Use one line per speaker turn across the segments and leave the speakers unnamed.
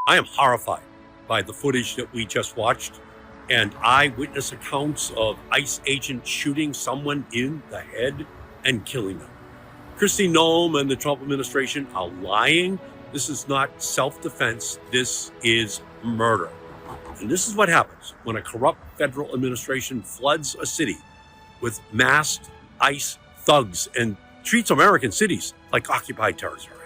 I am horrified by the footage that we just watched and eyewitness accounts of ICE agents shooting someone in the head and killing them. Kristi Noem and the Trump administration are lying. This is not self-defense. This is murder. And this is what happens when a corrupt federal administration floods a city with masked ICE thugs and treats American cities like occupied territory.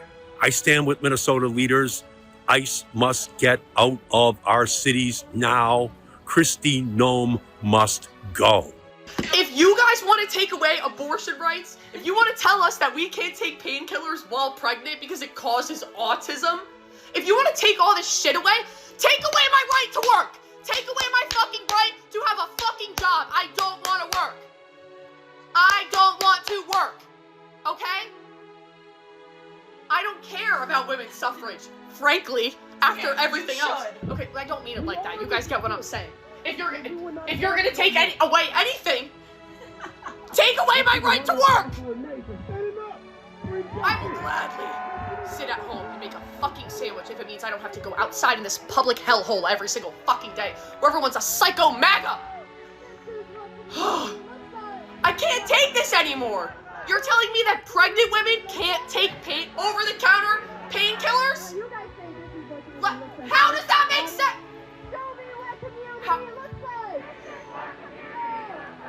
I stand with Minnesota leaders. ICE must get out of our cities now. Kristi Noem must go.
If you guys want to take away abortion rights, if you want to tell us that we can't take painkillers while pregnant because it causes autism, if you want to take all this shit away, take away my right to work. Take away my fucking right to have a fucking job. I don't want to work. I don't want to work. Okay? I don't care about women's suffrage, frankly, after everything else. Okay, I don't mean it like that. You guys get what I'm saying. If you're gonna take away anything, take away my right to work. I will gladly sit at home and make a fucking sandwich if it means I don't have to go outside in this public hellhole every single fucking day where everyone's a psycho MAGA. I can't take this anymore. You're telling me that pregnant women can't take over-the-counter painkillers? How does that make sense?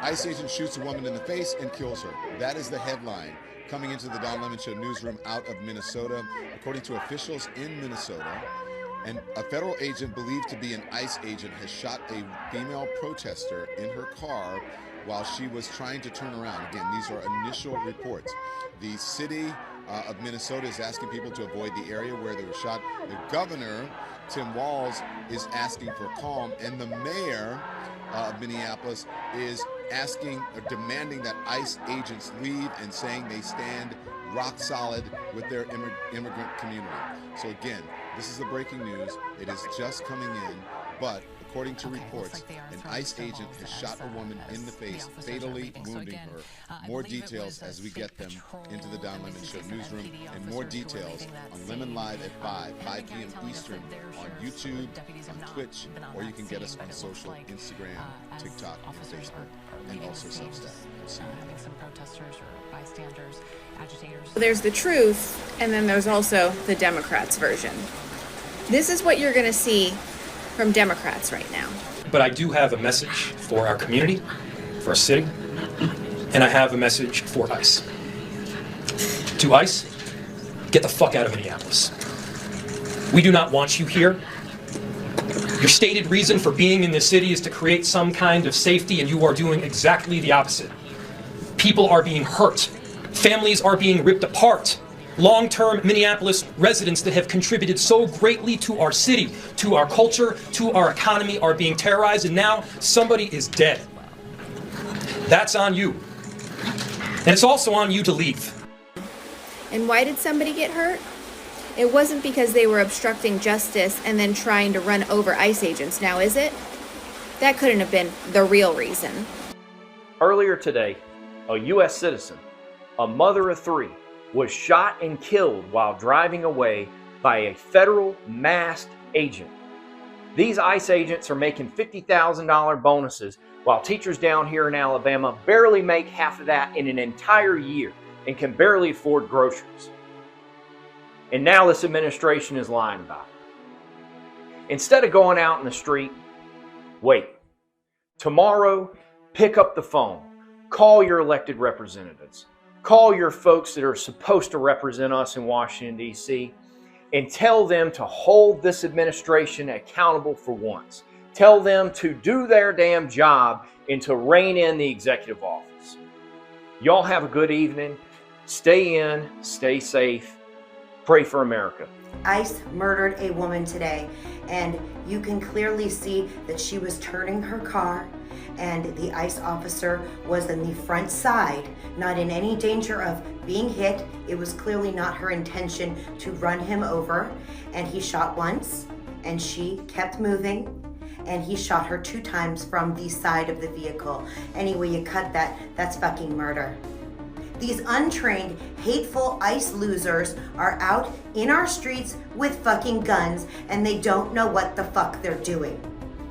ICE agent shoots a woman in the face and kills her. That is the headline coming into the Don Lemon Show newsroom out of Minnesota. According to officials in Minnesota, and a federal agent believed to be an ICE agent has shot a female protester in her car while she was trying to turn around. Again, these are initial reports. The city of Minnesota is asking people to avoid the area where they were shot. The governor, Tim Walz, is asking for calm, and the mayor of Minneapolis is asking or demanding that ICE agents leave and saying they stand rock solid with their immigrant community. So again, this is the breaking news. It is just coming in, but according to reports, an ICE agent has shot a woman in the face, fatally wounding her. More details as we get them into the Don Lemon Show newsroom, and more details on Lemon Live at 5 p.m. Eastern on YouTube, on Twitch, or you can get us on social, Instagram, TikTok, and Facebook, and also Substack.
Having some protesters or bystanders, agitators.
There's the truth, and then there's also the Democrats' version. This is what you're going to see from Democrats right now.
But I do have a message for our community, for our city, and I have a message for ICE. To ICE, get the fuck out of Minneapolis. We do not want you here. Your stated reason for being in this city is to create some kind of safety, and you are doing exactly the opposite. People are being hurt. Families are being ripped apart. Long-term Minneapolis residents that have contributed so greatly to our city, to our culture, to our economy are being terrorized, and now somebody is dead. That's on you. And it's also on you to leave.
And why did somebody get hurt? It wasn't because they were obstructing justice and then trying to run over ICE agents, now is it? That couldn't have been the real reason.
Earlier today, a U.S. citizen, a mother of three, was shot and killed while driving away by a federal masked agent. These ICE agents are making $50,000 bonuses, while teachers down here in Alabama barely make half of that in an entire year and can barely afford groceries. And now this administration is lying about it. Instead of going out in the street, wait. Tomorrow, pick up the phone. Call your elected representatives. Call your folks that are supposed to represent us in Washington, D.C., and tell them to hold this administration accountable for once. Tell them to do their damn job and to rein in the executive office. Y'all have a good evening. Stay in, stay safe. Pray for America.
ICE murdered a woman today, and you can clearly see that she was turning her car, and the ICE officer was in the front side, not in any danger of being hit. It was clearly not her intention to run him over, and he shot once, and she kept moving, and he shot her 2 times from the side of the vehicle. Any way you cut that, that's fucking murder. These untrained, hateful ICE losers are out in our streets with fucking guns, and they don't know what the fuck they're doing.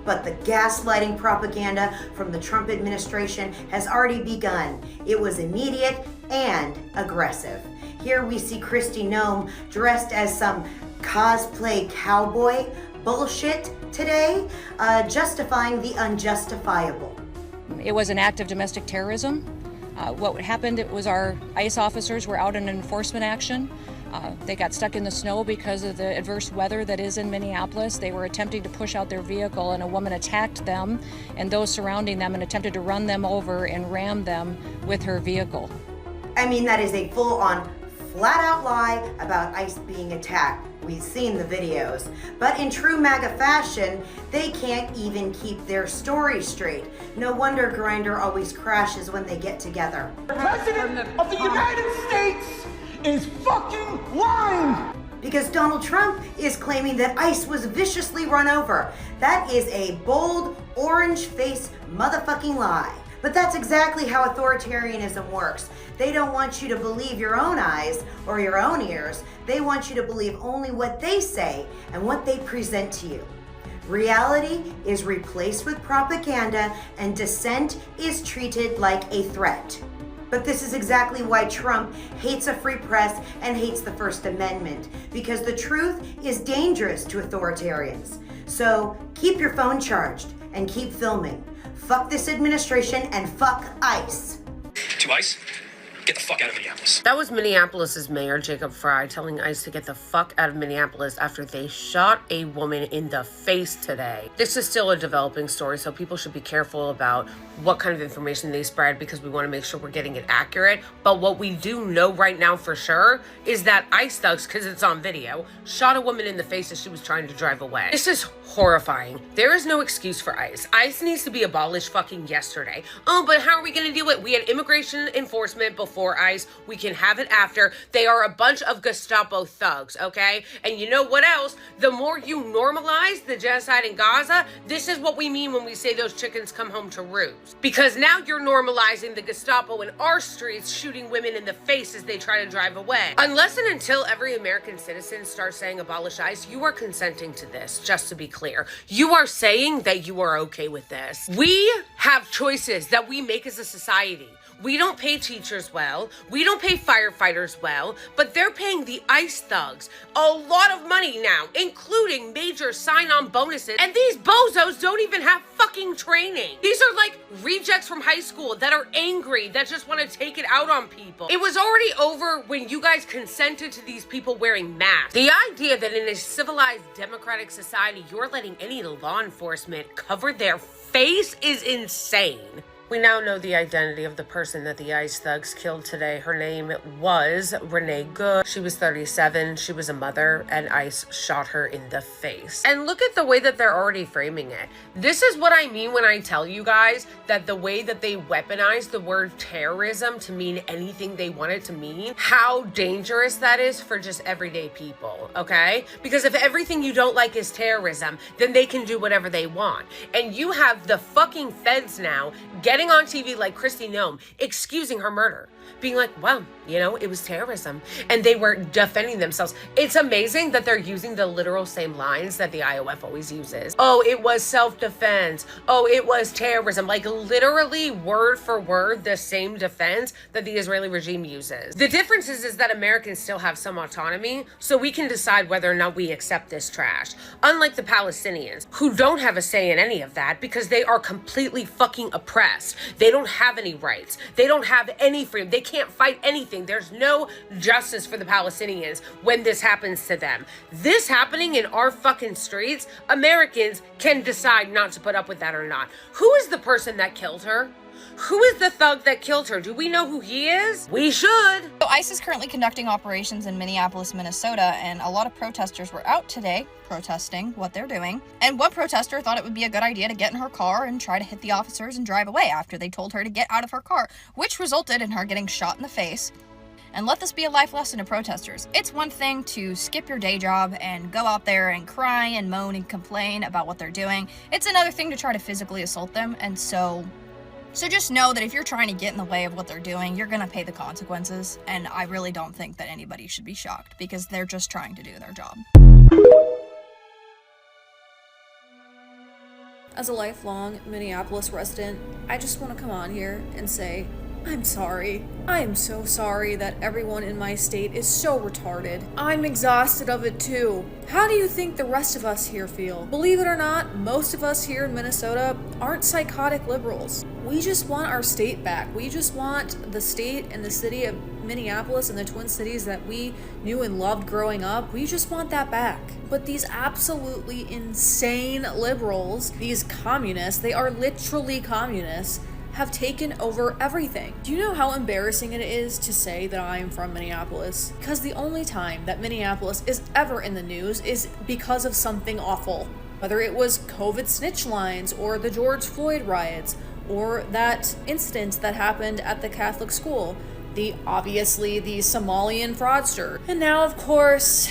But the gaslighting propaganda from the Trump administration has already begun. It was immediate and aggressive. Here we see Kristi Noem dressed as some cosplay cowboy bullshit today, justifying the unjustifiable.
It was an act of domestic terrorism. What happened, it was our ICE officers were out in an enforcement action. They got stuck in the snow because of the adverse weather that is in Minneapolis. They were attempting to push out their vehicle, and a woman attacked them and those surrounding them and attempted to run them over and ram them with her vehicle.
I mean, that is a full-on, flat-out lie about ICE being attacked. We've seen the videos. But in true MAGA fashion, they can't even keep their story straight. No wonder Grindr always crashes when they get together.
The President of the United States is fucking lying!
Because Donald Trump is claiming that ICE was viciously run over. That is a bold, orange-faced motherfucking lie. But that's exactly how authoritarianism works. They don't want you to believe your own eyes or your own ears. They want you to believe only what they say and what they present to you. Reality is replaced with propaganda, and dissent is treated like a threat. But this is exactly why Trump hates a free press and hates the First Amendment, because the truth is dangerous to authoritarians. So keep your phone charged and keep filming. Fuck this administration and fuck ICE.
To ICE, get the fuck out of Minneapolis.
That was Minneapolis's mayor, Jacob Frey, telling ICE to get the fuck out of Minneapolis after they shot a woman in the face today. This is still a developing story, so people should be careful about what kind of information they spread, because we want to make sure we're getting it accurate. But what we do know right now for sure is that ICE thugs, because it's on video, shot a woman in the face as she was trying to drive away. This is horrifying. There is no excuse for ICE. ICE needs to be abolished fucking yesterday. Oh, but how are we going to do it? We had immigration enforcement before ICE. We can have it after. They are a bunch of Gestapo thugs, okay? And you know what else? The more you normalize the genocide in Gaza, this is what we mean when we say those chickens come home to roost. Because now you're normalizing the Gestapo in our streets shooting women in the face as they try to drive away. Unless and until every American citizen starts saying abolish ICE, you are consenting to this, just to be clear. You are saying that you are okay with this. We have choices that we make as a society. We don't pay teachers well. We don't pay firefighters well, but they're paying the ICE thugs a lot of money now, including major sign-on bonuses. And these bozos don't even have fucking training. These are like rejects from high school that are angry, that just want to take it out on people. It was already over when you guys consented to these people wearing masks. The idea that in a civilized democratic society, you're letting any law enforcement cover their face is insane. We now know the identity of the person that the ICE thugs killed today. Her name was Renee Good. She was 37. She was a mother, and ICE shot her in the face. And look at the way that they're already framing it. This is what I mean when I tell you guys that the way that they weaponize the word terrorism to mean anything they want it to mean, how dangerous that is for just everyday people, okay? Because if everything you don't like is terrorism, then they can do whatever they want. And you have the fucking feds now getting on TV like Kristi Noem, excusing her murder, being like, well, you know, it was terrorism. And they were defending themselves. It's amazing that they're using the literal same lines that the IOF always uses. Oh, it was self-defense. Oh, it was terrorism. Like literally word for word, the same defense that the Israeli regime uses. The difference is that Americans still have some autonomy, so we can decide whether or not we accept this trash. Unlike the Palestinians, who don't have a say in any of that because they are completely fucking oppressed. They don't have any rights. They don't have any freedom. They can't fight anything. There's no justice for the Palestinians when this happens to them. This happening in our fucking streets, Americans can decide not to put up with that or not. Who is the person that killed her? Who is the thug that killed her? Do we know who he is? We should.
So ICE is currently conducting operations in Minneapolis, Minnesota, and a lot of protesters were out today protesting what they're doing. And one protester thought it would be a good idea to get in her car and try to hit the officers and drive away after they told her to get out of her car, which resulted in her getting shot in the face. And let this be a life lesson to protesters. It's one thing to skip your day job and go out there and cry and moan and complain about what they're doing. It's another thing to try to physically assault them, and so So just know that if you're trying to get in the way of what they're doing, you're going to pay the consequences. And I really don't think that anybody should be shocked because they're just trying to do their job.
As a lifelong Minneapolis resident, I just want to come on here and say, I'm sorry. I am so sorry that everyone in my state is so retarded. I'm exhausted of it too. How do you think the rest of us here feel? Believe it or not, most of us here in Minnesota aren't psychotic liberals. We just want our state back. We just want the state and the city of Minneapolis and the Twin Cities that we knew and loved growing up. We just want that back. But these absolutely insane liberals, these communists, they are literally communists, have taken over everything. Do you know how embarrassing it is to say that I am from Minneapolis? Because the only time that Minneapolis is ever in the news is because of something awful. Whether it was COVID snitch lines or the George Floyd riots or that incident that happened at the Catholic school, obviously the Somalian fraudster, and now of course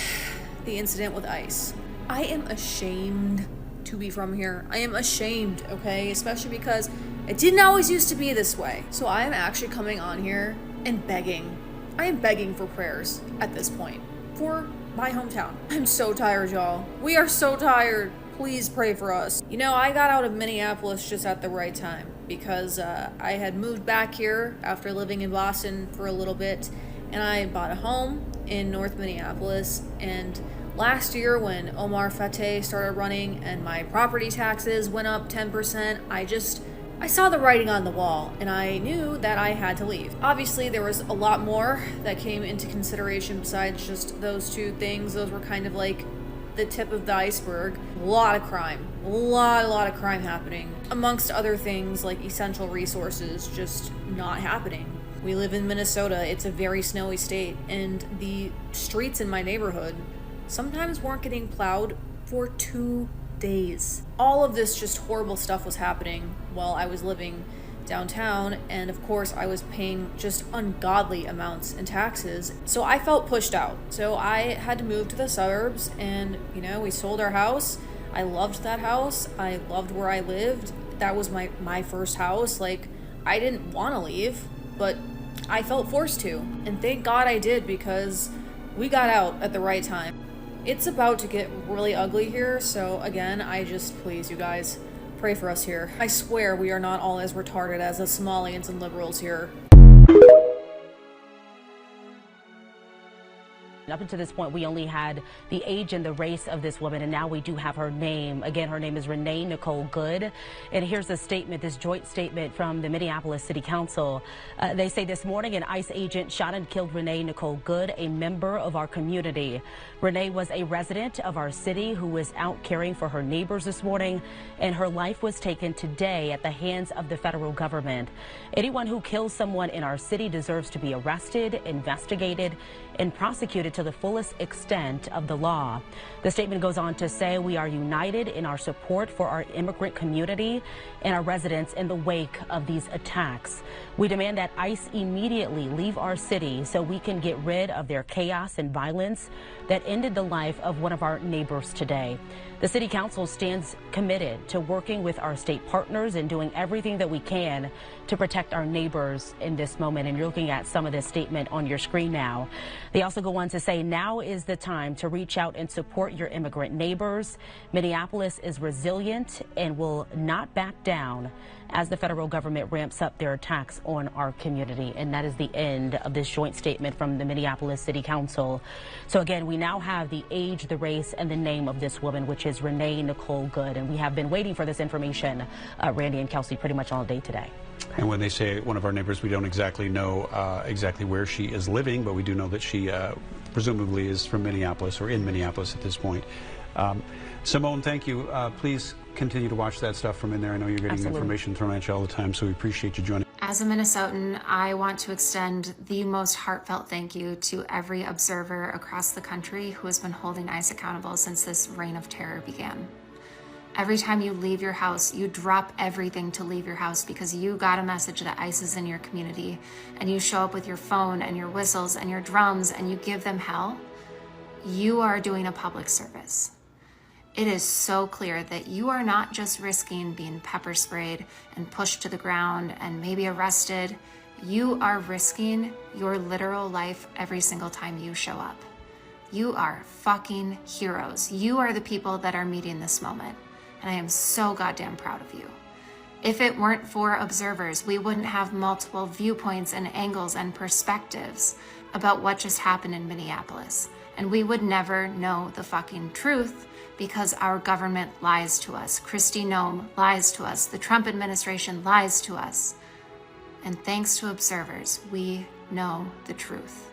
the incident with ICE. I am ashamed to be from here. I am ashamed, okay? Especially because it didn't always used to be this way. So I am actually coming on here and begging. I am begging for prayers at this point for my hometown. I'm so tired, y'all. We are so tired. Please pray for us. You know, I got out of Minneapolis just at the right time because I had moved back here after living in Boston for a little bit, and I bought a home in North Minneapolis. And last year when Omar Fateh started running and my property taxes went up 10%, I saw the writing on the wall and I knew that I had to leave. Obviously, there was a lot more that came into consideration besides just those two things. Those were kind of like the tip of the iceberg. A lot of crime. A lot of crime happening. Amongst other things like essential resources just not happening. We live in Minnesota. It's a very snowy state, and the streets in my neighborhood sometimes weren't getting plowed for 2 days. All of this just horrible stuff was happening while I was living downtown, and of course I was paying just ungodly amounts in taxes. So I felt pushed out. So I had to move to the suburbs, and you know, we sold our house. I loved that house. I loved where I lived. That was my first house. Like, I didn't want to leave, but I felt forced to. And thank God I did, because we got out at the right time. It's about to get really ugly here, so again, please, you guys, pray for us here. I swear we are not all as retarded as the Somalians and liberals here.
Up until this point, we only had the age and the race of this woman, and now we do have her name. Again, her name is Renee Nicole Good. And here's a statement, this joint statement from the Minneapolis City Council. They say this morning an ICE agent shot and killed Renee Nicole Good, a member of our community. Renee was a resident of our city who was out caring for her neighbors this morning, and her life was taken today at the hands of the federal government. Anyone who kills someone in our city deserves to be arrested, investigated, and prosecuted to the fullest extent of the law. The statement goes on to say we are united in our support for our immigrant community and our residents in the wake of these attacks. We demand that ICE immediately leave our city so we can get rid of their chaos and violence that ended the life of one of our neighbors today. The City Council stands committed to working with our state partners and doing everything that we can to protect our neighbors in this moment. And you're looking at some of this statement on your screen now. They also go on to say now is the time to reach out and support your immigrant neighbors. Minneapolis is resilient and will not back down as the federal government ramps up their attacks on our community. And that is the end of this joint statement from the Minneapolis City Council. So again, we now have the age, the race, and the name of this woman, which is Renee Nicole Good. And we have been waiting for this information, Randy and Kelsey, pretty much all day today.
And when they say one of our neighbors, we don't exactly know exactly where she is living, but we do know that she presumably is from Minneapolis or in Minneapolis at this point. Simone, thank you. Please continue to watch that stuff from in there. I know you're getting information thrown at you all the time, so we appreciate you joining.
As a Minnesotan, I want to extend the most heartfelt thank you to every observer across the country who has been holding ICE accountable since this reign of terror began. Every time you leave your house, you drop everything to leave your house because you got a message that ICE is in your community, and you show up with your phone and your whistles and your drums and you give them hell. You are doing a public service. It is so clear that you are not just risking being pepper sprayed and pushed to the ground and maybe arrested. You are risking your literal life every single time you show up. You are fucking heroes. You are the people that are meeting this moment. And I am so goddamn proud of you. If it weren't for observers, we wouldn't have multiple viewpoints and angles and perspectives about what just happened in Minneapolis. And we would never know the fucking truth because our government lies to us. Kristi Noem lies to us. The Trump administration lies to us. And thanks to observers, we know the truth.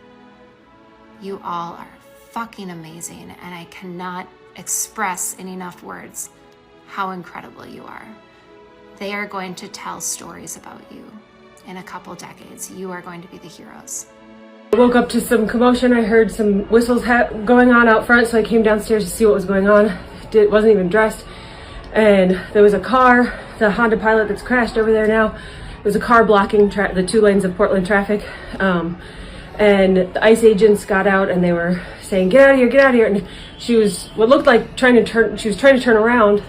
You all are fucking amazing, and I cannot express in enough words how incredible you are. They are going to tell stories about you in a couple decades. You are going to be the heroes.
I woke up to some commotion. I heard some whistles going on out front, so I came downstairs to see what was going on. Wasn't even dressed. And there was a car, the Honda Pilot that's crashed over there now. There was a car blocking the 2 lanes of Portland traffic. And the ICE agents got out and they were saying, "Get out of here, get out of here." And she was, what looked like she was trying to turn around.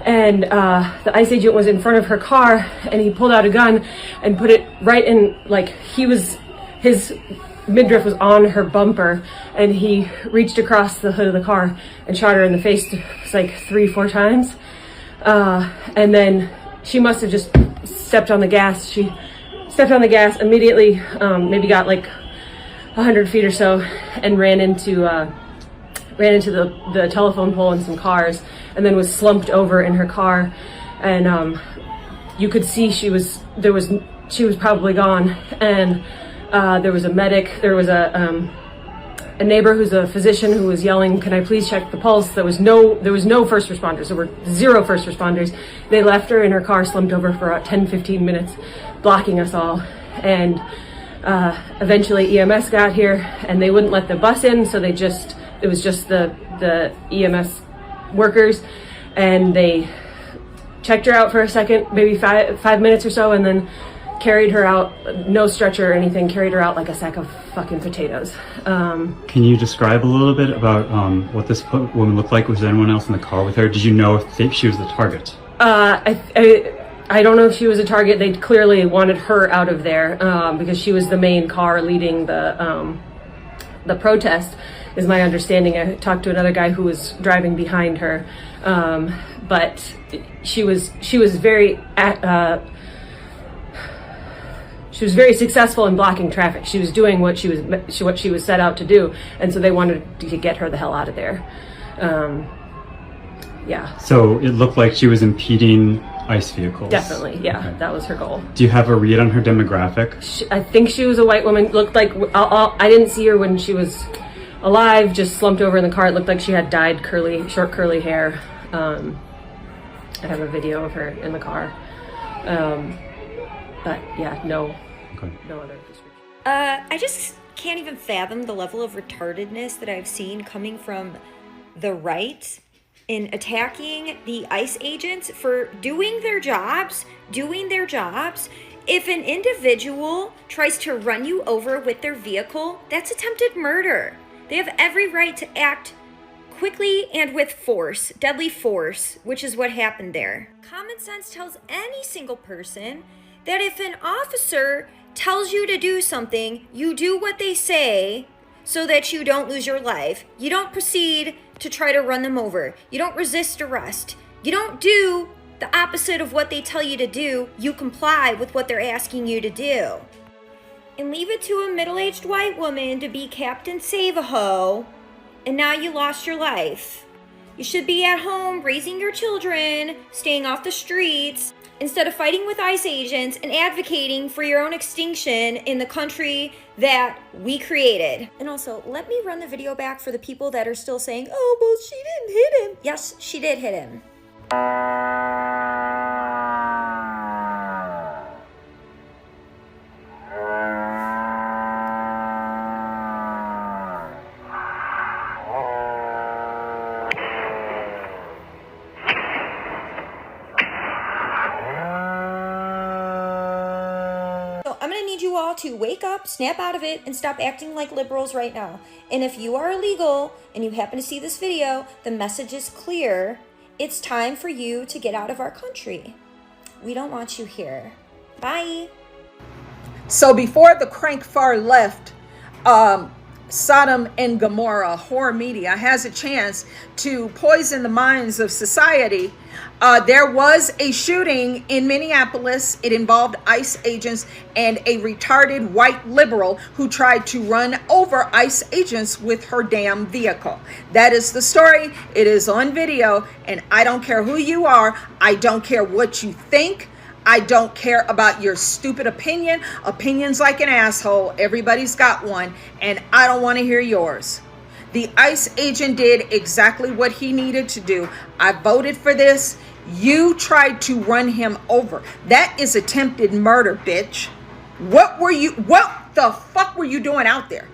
And the ICE agent was in front of her car, and he pulled out a gun and put it right in, like, his midriff was on her bumper, and he reached across the hood of the car and shot her in the face. It was like 3-4 times. And then she must have just stepped on the gas. She stepped on the gas immediately, maybe got like 100 feet or so, and ran into the telephone pole and some cars, and then was slumped over in her car. And you could see she was probably gone. And there was a medic, there was a neighbor who's a physician who was yelling, "Can I please check the pulse?" There was no first responders. There were 0 first responders. They left her in her car, slumped over for about 10-15 minutes, blocking us all. And eventually EMS got here, and they wouldn't let the bus in, so it was just the EMS workers, and they checked her out for a second, maybe five minutes or so, and then carried her out, no stretcher or anything, carried her out like a sack of fucking potatoes.
Can you describe a little bit about what this woman looked like? Was there anyone else in the car with her? Did you know if she was the target?
I don't know if she was a target. They clearly wanted her out of there because she was the main car leading the protest, is my understanding. I talked to another guy who was driving behind her, but she was very successful in blocking traffic. She was doing what she was set out to do, and so they wanted to get her the hell out of there. Yeah.
So it looked like she was impeding ICE vehicles.
Definitely, yeah.
Okay.
That was her goal.
Do you have a read on her demographic?
I think she was a white woman. Looked like, I didn't see her when she was alive, just slumped over in the car. It looked like she had dyed short curly hair. I have a video of her in the car. But yeah, no other description.
I just can't even fathom the level of retardedness that I've seen coming from the right in attacking the ICE agents for doing their jobs. If an individual tries to run you over with their vehicle, that's attempted murder. They have every right to act quickly and with force, deadly force, which is what happened there. Common sense tells any single person that if an officer tells you to do something, you do what they say so that you don't lose your life. You don't proceed to try to run them over. You don't resist arrest. You don't do the opposite of what they tell you to do. You comply with what they're asking you to do. And leave it to a middle-aged white woman to be Captain Save-A-Ho, and now you lost your life. You should be at home raising your children, staying off the streets, instead of fighting with ICE agents and advocating for your own extinction in the country that we created. And also, let me run the video back for the people that are still saying, "Oh, well, she didn't hit him." Yes, she did hit him. all to wake up, snap out of it, and stop acting like liberals right now. And if you are illegal and you happen to see this video, the message is clear. It's time for you to get out of our country. We don't want you here. Bye.
So before the crank far left, Sodom and Gomorrah horror media has a chance to poison the minds of society, there was a shooting in Minneapolis. It involved ICE agents and a retarded white liberal who tried to run over ICE agents with her damn vehicle. That is the story. It is on video, and I don't care who you are. I don't care what you think. I don't care about your stupid opinion. Opinion's like an asshole. Everybody's got one, and I don't want to hear yours. The ICE agent did exactly what he needed to do. I voted for this. You tried to run him over. That is attempted murder, bitch. What the fuck were you doing out there?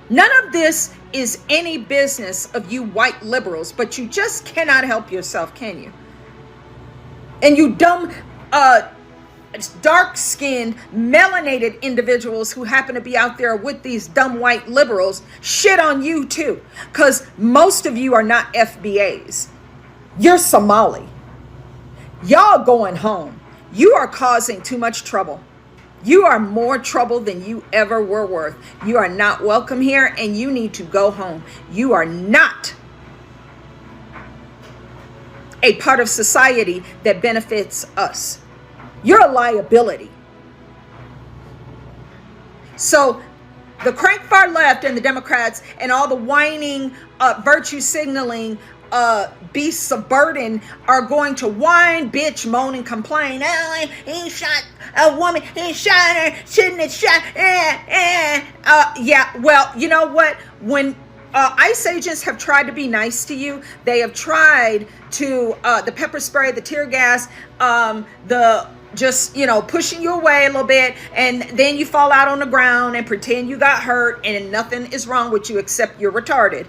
None of this is any business of you white liberals, but you just cannot help yourself, can you? And you dumb, dark-skinned, melanated individuals who happen to be out there with these dumb white liberals shit on you too. Because most of you are not FBAs. You're Somali. Y'all going home. You are causing too much trouble. You are more trouble than you ever were worth. You are not welcome here, and you need to go home. You are not a part of society that benefits us. You're a liability. So the crank far left and the Democrats and all the whining, virtue signaling beasts of burden are going to whine, bitch, moan, and complain. Oh, he shot a woman. He shot her. Shouldn't have shot. Yeah, well, you know what? When ICE agents have tried to be nice to you, they have tried to the pepper spray, the tear gas, the just, pushing you away a little bit, and then you fall out on the ground and pretend you got hurt and nothing is wrong with you except you're retarded.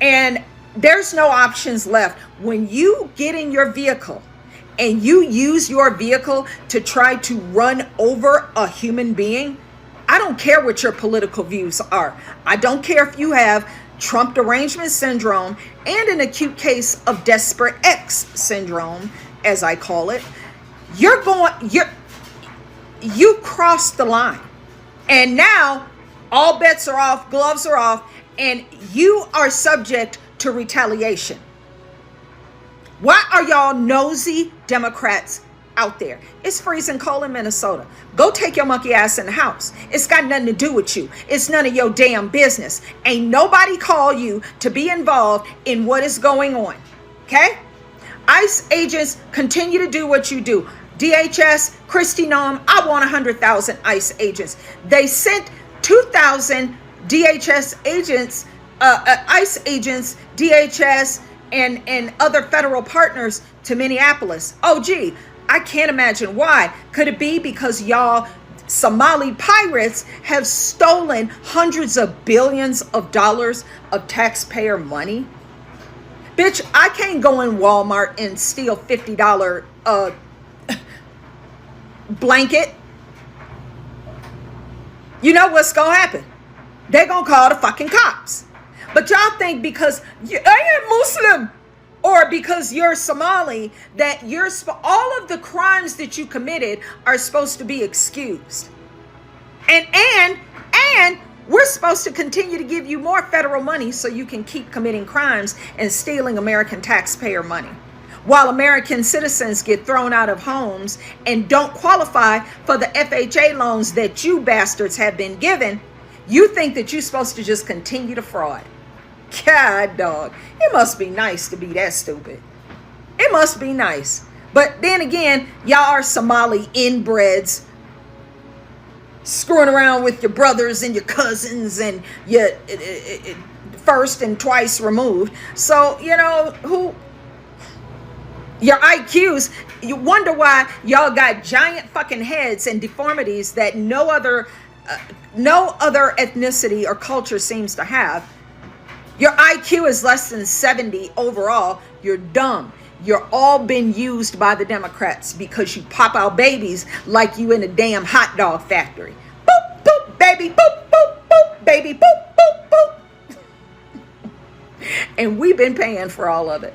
And there's no options left. When you get in your vehicle and you use your vehicle to try to run over a human being, I don't care what your political views are. I don't care if you have Trump derangement syndrome and an acute case of desperate X syndrome, as I call it. You crossed the line, and now all bets are off, gloves are off, and you are subject to retaliation. Why are y'all nosy Democrats out there? It's freezing cold in Minnesota. Go take your monkey ass in the house. It's got nothing to do with you. It's none of your damn business. Ain't nobody call you to be involved in what is going on. Okay? ICE agents continue to do what you do. DHS, Kristi Noem, I want 100,000 ICE agents. They sent 2,000 DHS agents, ICE agents, DHS, and other federal partners to Minneapolis. Oh, gee, I can't imagine why. Could it be because y'all Somali pirates have stolen hundreds of billions of dollars of taxpayer money? Bitch, I can't go in Walmart and steal $50 blanket. You know what's gonna happen? They're gonna call the fucking cops. But y'all think because I am Muslim or because you're Somali that all of the crimes that you committed are supposed to be excused. And we're supposed to continue to give you more federal money so you can keep committing crimes and stealing American taxpayer money, while American citizens get thrown out of homes and don't qualify for the FHA loans that you bastards have been given. You think that you're supposed to just continue to fraud. God, dog. It must be nice to be that stupid. It must be nice. But then again, y'all are Somali inbreds, screwing around with your brothers and your cousins and your first and twice removed. So, your IQs, you wonder why y'all got giant fucking heads and deformities that no other ethnicity or culture seems to have. Your IQ is less than 70 overall. You're dumb. You're all been used by the Democrats because you pop out babies like you in a damn hot dog factory. Boop, boop, baby, boop, boop, boop, baby, boop, boop, boop. And we've been paying for all of it.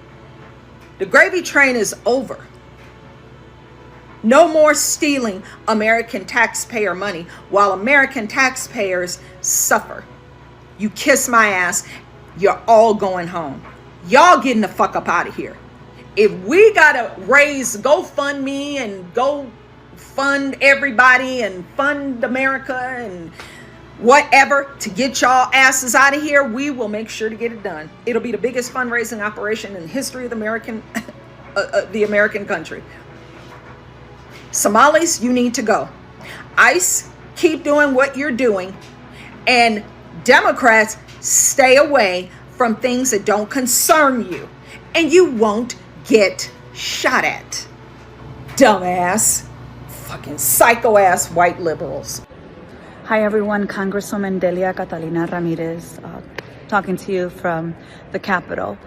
The gravy train is over. No more stealing American taxpayer money while American taxpayers suffer. You kiss my ass, you're all going home. Y'all getting the fuck up out of here. If we gotta raise GoFundMe and go fund everybody and fund America and whatever to get y'all asses out of here, we will make sure to get it done. It'll be the biggest fundraising operation in the history of the American country. Somalis, you need to go. ICE, keep doing what you're doing. And Democrats, stay away from things that don't concern you. And you won't get shot at. Dumbass. Fucking psycho-ass white liberals.
Hi everyone, Congresswoman Delia Catalina Ramirez, talking to you from the Capitol.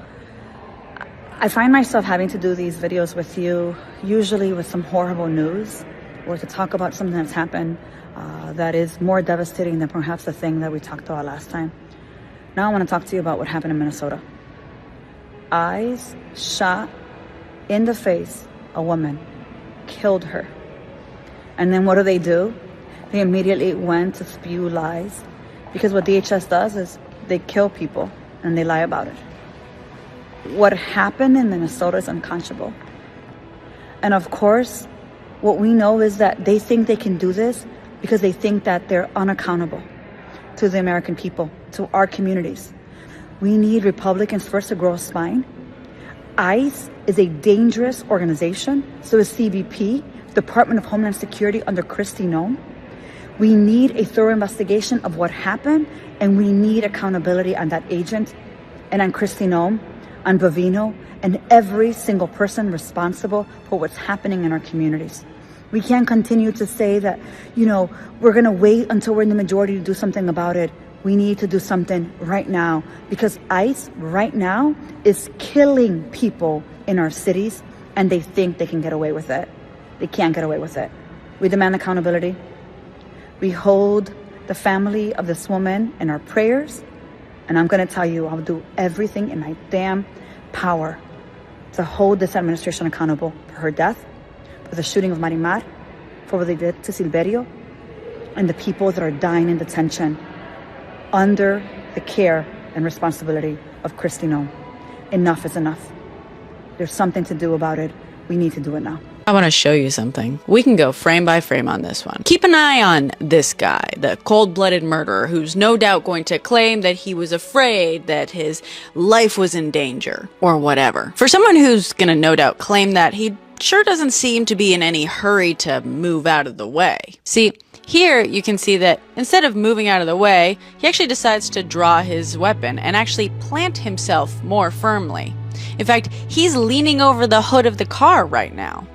I find myself having to do these videos with you, usually with some horrible news, or to talk about something that's happened that is more devastating than perhaps the thing that we talked about last time. Now I want to talk to you about what happened in Minnesota. ICE shot in the face a woman, killed her. And then what do? They immediately went to spew lies, because what DHS does is they kill people and they lie about it. What happened in Minnesota is unconscionable. And of course, what we know is that they think they can do this because they think that they're unaccountable to the American people, to our communities. We need Republicans first to grow a spine. ICE is a dangerous organization. So is CBP, Department of Homeland Security under Kristi Noem. We need a thorough investigation of what happened, and we need accountability on that agent and on Kristi Noem, on Bovino, and every single person responsible for what's happening in our communities. We can't continue to say that, we're going to wait until we're in the majority to do something about it. We need to do something right now, because ICE right now is killing people in our cities, and they think they can get away with it. They can't get away with it. We demand accountability. We hold the family of this woman in our prayers. And I'm going to tell you, I'll do everything in my damn power to hold this administration accountable for her death, for the shooting of Marimar, for what they did to Silverio, and the people that are dying in detention under the care and responsibility of Kristi Noem. Enough is enough. There's something to do about it. We need to do it now.
I want to show you something. We can go frame by frame on this one. Keep an eye on this guy, the cold-blooded murderer, who's no doubt going to claim that he was afraid that his life was in danger, or whatever. For someone who's going to no doubt claim that, he sure doesn't seem to be in any hurry to move out of the way. See, here you can see that instead of moving out of the way, he actually decides to draw his weapon and actually plant himself more firmly. In fact, he's leaning over the hood of the car right now,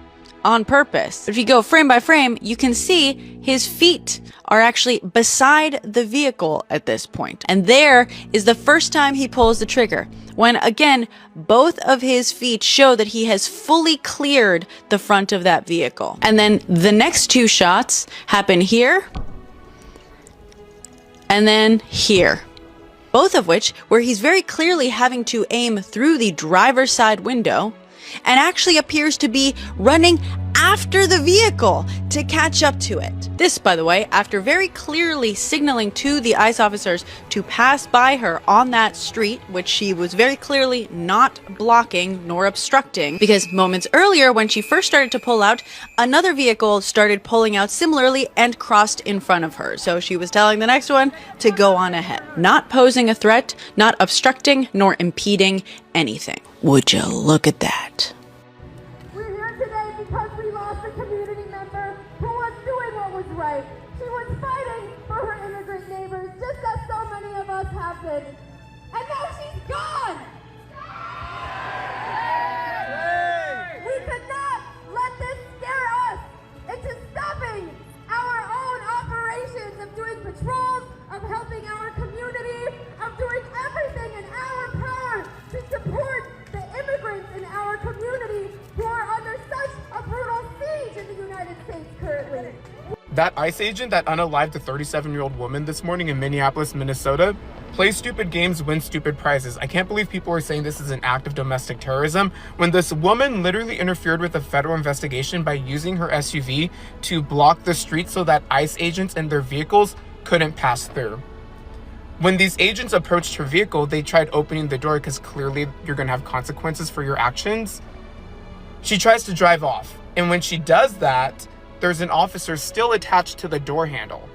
on purpose. If you go frame by frame, you can see his feet are actually beside the vehicle at this point. And there is the first time he pulls the trigger, when again, both of his feet show that he has fully cleared the front of that vehicle. And then the next two shots happen here, and then here. Both of which, where he's very clearly having to aim through the driver's side window, and actually appears to be running after the vehicle to catch up to it. This, by the way, after very clearly signaling to the ICE officers to pass by her on that street, which she was very clearly not blocking nor obstructing, because moments earlier when she first started to pull out, another vehicle started pulling out similarly and crossed in front of her. So she was telling the next one to go on ahead. Not posing a threat, not obstructing nor impeding anything. Would you look at that?
We're here today because we lost a community member who was doing what was right. She was fighting for her immigrant neighbors, just as so many of us have been. And now she's gone! We could not let this scare us into stopping our own operations of doing patrols, of helping our community, of doing everything in our power to support the immigrants in our community
that ICE agent that unalived the 37-year-old woman this morning in Minneapolis, Minnesota, play stupid games, win stupid prizes. I can't believe people are saying this is an act of domestic terrorism when this woman literally interfered with a federal investigation by using her SUV to block the street so that ICE agents and their vehicles couldn't pass through. When these agents approached her vehicle, they tried opening the door because clearly you're going to have consequences for your actions. She tries to drive off, and when she does that, there's an officer still attached to the door handle.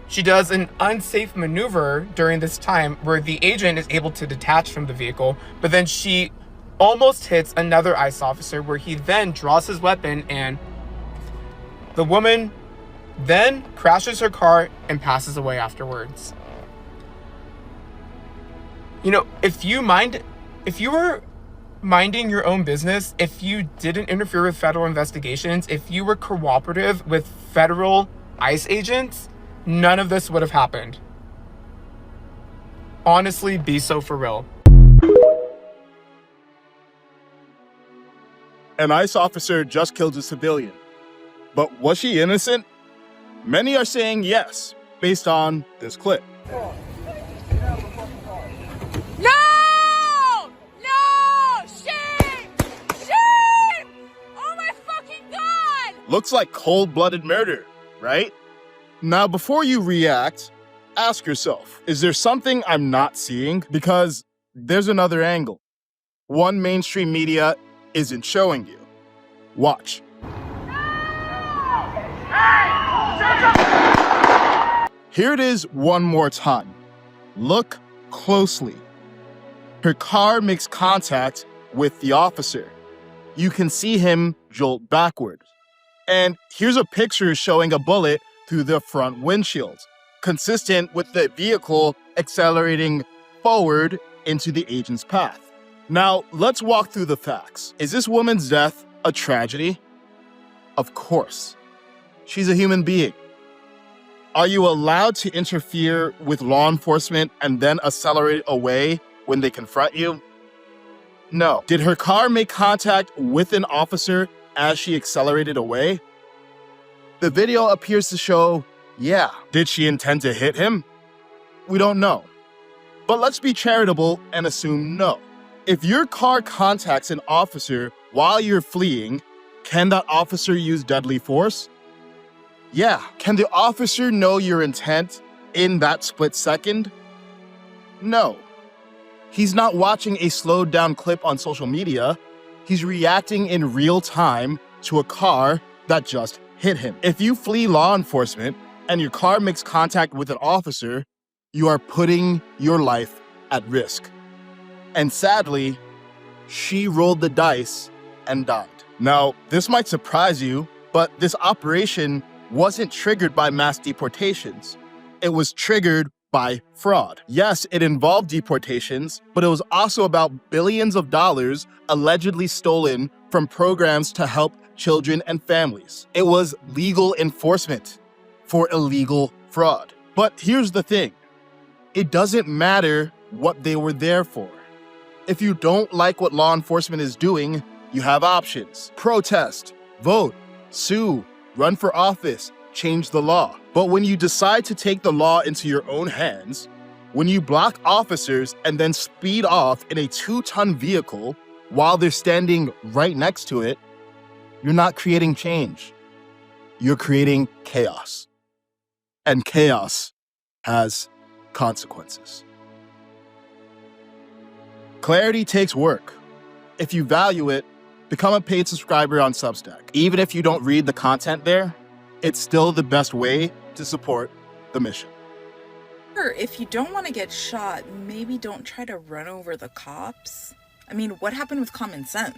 She does an unsafe maneuver during this time where the agent is able to detach from the vehicle, but then she almost hits another ICE officer where he then draws his weapon, and the woman then crashes her car and passes away afterwards. You know, if you were minding your own business, if you didn't interfere with federal investigations, if you were cooperative with federal ICE agents, none of this would have happened. Honestly, be so for real.
An ICE officer just killed a civilian. But was she innocent? Many are saying yes, based on this clip.
No! No! Shame! Shame! Oh my fucking God!
Looks like cold-blooded murder, right? Now, before you react, ask yourself, is there something I'm not seeing? Because there's another angle. One mainstream media isn't showing you. Watch. Here it is one more time. Look closely. Her car makes contact with the officer. You can see him jolt backwards. And here's a picture showing a bullet through the front windshield, consistent with the vehicle accelerating forward into the agent's path. Now, let's walk through the facts. Is this woman's death a tragedy? Of course. She's a human being. Are you allowed to interfere with law enforcement and then accelerate away when they confront you? No. Did her car make contact with an officer as she accelerated away? The video appears to show, yeah. Did she intend to hit him? We don't know. But let's be charitable and assume no. If your car contacts an officer while you're fleeing, can that officer use deadly force? Yeah. Can the officer know your intent in that split second? No. He's not watching a slowed down clip on social media. He's reacting in real time to a car that just hit him. If you flee law enforcement and your car makes contact with an officer, you are putting your life at risk. And sadly, she rolled the dice and died. Now, this might surprise you, but this operation wasn't triggered by mass deportations. It was triggered by fraud. Yes, it involved deportations, but it was also about billions of dollars allegedly stolen from programs to help children and families. It was legal enforcement for illegal fraud. But here's the thing. It doesn't matter what they were there for. If you don't like what law enforcement is doing, you have options. Protest, vote, sue, run for office, change the law. But when you decide to take the law into your own hands, when you block officers and then speed off in a 2-ton vehicle while they're standing right next to it, you're not creating change. You're creating chaos. And chaos has consequences. Clarity takes work. If you value it, become a paid subscriber on Substack. Even if you don't read the content there, it's still the best way to support the mission.
Or if you don't want to get shot, maybe don't try to run over the cops. I mean, what happened with common sense?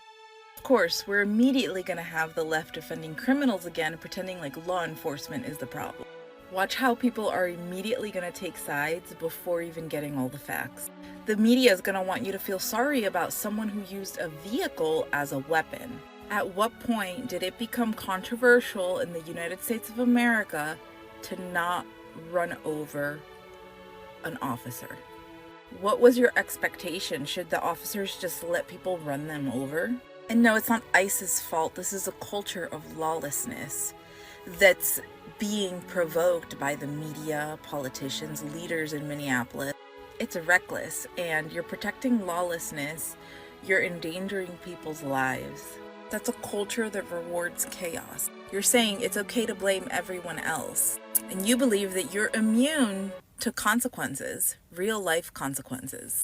Of course, we're immediately going to have the left defending criminals again, pretending like law enforcement is the problem. Watch how people are immediately going to take sides before even getting all the facts. The media is going to want you to feel sorry about someone who used a vehicle as a weapon. At what point did it become controversial in the United States of America to not run over an officer? What was your expectation? Should the officers just let people run them over? And no, it's not ICE's fault. This is a culture of lawlessness that's being provoked by the media, politicians, leaders in Minneapolis. It's reckless, and you're protecting lawlessness. You're endangering people's lives. That's a culture that rewards chaos. You're saying it's okay to blame everyone else, and you believe that you're immune to consequences, real life consequences.